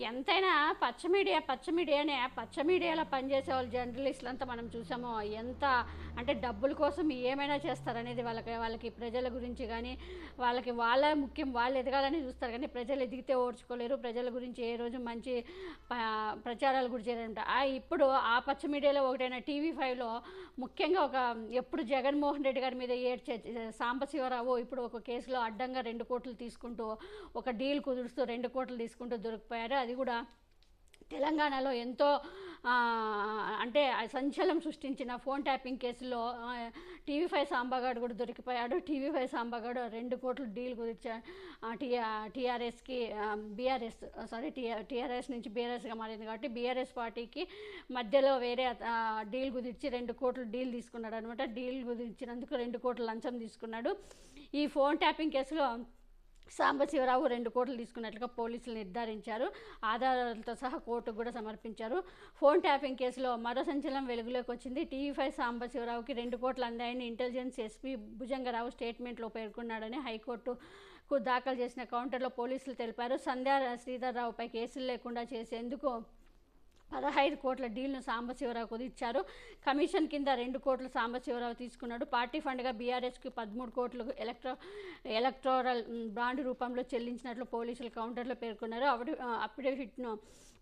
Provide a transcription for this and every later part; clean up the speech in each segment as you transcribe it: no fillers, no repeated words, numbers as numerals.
ఎంతైనా పచ్చ మీడియానే పచ్చ మీడియాలో పనిచేసే వాళ్ళు జర్నలిస్టులు అంతా మనం చూసామో ఎంత అంటే డబ్బుల కోసం ఏమైనా చేస్తారనేది వాళ్ళకి ప్రజల గురించి కానీ వాళ్ళ ముఖ్యం వాళ్ళు ఎదగాలని చూస్తారు కానీ ప్రజలు ఎదిగితే ఓర్చుకోలేరు. ప్రజల గురించి ఏ రోజు మంచి ప్రచారాలు కూడా చేయరంట. ఇప్పుడు ఆ పచ్చ మీడియాలో ఒకటైన టీవీ5లో ముఖ్యంగా ఎప్పుడు జగన్మోహన్ రెడ్డి గారి మీద ఏడ్చే సాంబశివరావు ఇప్పుడు ఒక కేసులో అడ్డంగా 2 కోట్లు తీసుకుంటూ ఒక డీల్ కుదురుస్తూ 2 కోట్లు తీసుకుంటూ దొరికిపోయారు. అది కూడా తెలంగాణలో ఎంతో అంటే సంచలనం సృష్టించిన ఫోన్ ట్యాపింగ్ కేసులో టీవీ5 సాంబగాడు కూడా దొరికిపోయాడు. టీవీ5 సాంబగాడు 2 కోట్లు డీల్ కుదిర్చా టీఆర్ఎస్కి టీఆర్ఎస్ నుంచి బీఆర్ఎస్గా మారింది కాబట్టి బీఆర్ఎస్ పార్టీకి మధ్యలో వేరే డీల్ కుదిర్చి 2 కోట్లు డీల్ తీసుకున్నాడు అనమాట. డీల్ కుదిర్చినందుకు 2 కోట్లు లంచం తీసుకున్నాడు. ఈ ఫోన్ ట్యాపింగ్ కేసులో సాంబశివరావు 2 కోట్లు తీసుకున్నట్లుగా పోలీసులు నిర్ధారించారు. ఆధారాలతో సహా కోర్టుకు కూడా సమర్పించారు. ఫోన్ ట్యాపింగ్ కేసులో మరో సంచలనం వెలుగులోకి వచ్చింది. టీవీ5 సాంబశివరావుకి 2 కోట్లు అందాయని ఇంటెలిజెన్స్ ఎస్పీ భుజంగరావు స్టేట్మెంట్లో పేర్కొన్నాడని హైకోర్టుకు దాఖలు చేసిన కౌంటర్లో పోలీసులు తెలిపారు. సంధ్యా శ్రీధర్రావుపై కేసులు లేకుండా చేసేందుకు 15 కోట్ల డీల్ను సాంబశివరావు కుదిర్చారు. కమిషన్ కింద 2 కోట్లు సాంబశివరావు తీసుకున్నాడు. పార్టీ ఫండ్గా బీఆర్ఎస్కి 13 కోట్లు ఎలక్టోరల్ బాండ్ రూపంలో చెల్లించినట్లు పోలీసులు కౌంటర్లో పేర్కొన్నారు. అఫిడవిట్ను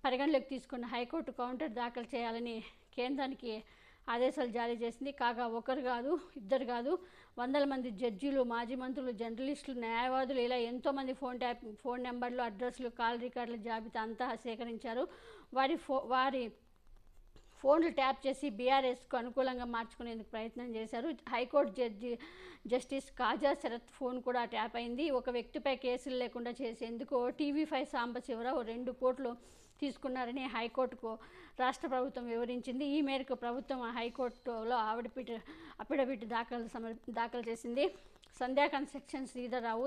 పరిగణలోకి తీసుకున్న హైకోర్టు కౌంటర్ దాఖలు చేయాలని కేంద్రానికి ఆదేశాలు జారీ చేసింది. కాగా ఒకరు కాదు, ఇద్దరు కాదు, వందల మంది జడ్జీలు, మాజీ మంత్రులు, జర్నలిస్టులు, న్యాయవాదులు ఇలా ఎంతోమంది ఫోన్ నెంబర్లు, అడ్రస్లు, కాల్ రికార్డుల జాబితా అంతా సేకరించారు. వారి ఫోన్లు ట్యాప్ చేసి బీఆర్ఎస్కు అనుకూలంగా మార్చుకునేందుకు ప్రయత్నం చేశారు. హైకోర్టు జస్టిస్ కాజా శరత్ ఫోన్ కూడా ట్యాప్ అయింది. ఒక వ్యక్తిపై కేసులు లేకుండా చేసేందుకు టీవీ5 సాంబశివరావు 2 కోట్లు తీసుకున్నారని హైకోర్టుకు రాష్ట్ర ప్రభుత్వం వివరించింది. ఈ మేరకు ప్రభుత్వం హైకోర్టులో అఫిడవిట్ దాఖలు చేసింది. సంధ్యా కన్స్ట్రక్షన్ శ్రీధర్రావు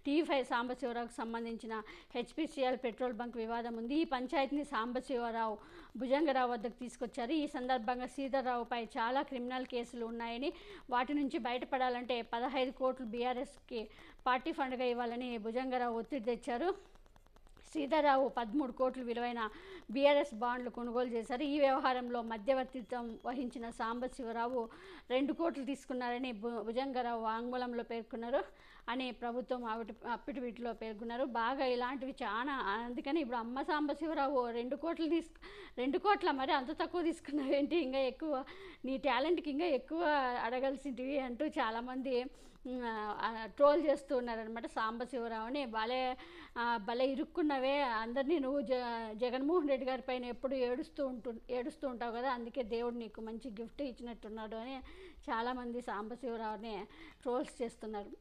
టీవీ5 సాంబశివరావుకు సంబంధించిన హెచ్పిసిఎల్ పెట్రోల్ బంక్ వివాదం ఉంది. ఈ పంచాయతీని సాంబశివరావు భుజంగరావు వద్దకు తీసుకొచ్చారు. ఈ సందర్భంగా శ్రీధర్రావుపై చాలా క్రిమినల్ కేసులు ఉన్నాయని వాటి నుంచి బయటపడాలంటే 15 కోట్లు బీఆర్ఎస్కి పార్టీ ఫండ్గా ఇవ్వాలని భుజంగరావు ఒత్తిడి తెచ్చారు. శ్రీధర్రావు 13 కోట్లు విలువైన బీఆర్ఎస్ బాండ్లు కొనుగోలు చేశారు. ఈ వ్యవహారంలో మధ్యవర్తిత్వం వహించిన సాంబశివరావు 2 కోట్లు తీసుకున్నారని భుజంగరావు వాంగ్మూలంలో పేర్కొన్నారు అని ప్రభుత్వం అఫిడవిట్లో పేర్కొన్నారు. బాగా ఇలాంటివి చాలా, అందుకని ఇప్పుడు అమ్మ సాంబశివరావు 2 కోట్ల మరి అంత తక్కువ తీసుకున్నావేంటి, ఇంకా ఎక్కువ నీ టాలెంట్కి ఇంకా ఎక్కువ అడగాల్సింటివి అంటూ చాలామంది ట్రోల్ చేస్తూ ఉన్నారనమాట. సాంబశివరావుని భలే ఇరుక్కున్నవే, అందరినీ నువ్వు జగన్మోహన్ రెడ్డి గారి పైన ఎప్పుడు ఏడుస్తూ ఉంటావు కదా, అందుకే దేవుడు నీకు మంచి గిఫ్ట్ ఇచ్చినట్టున్నాడు అని చాలామంది సాంబశివరావుని ట్రోల్స్ చేస్తున్నారు.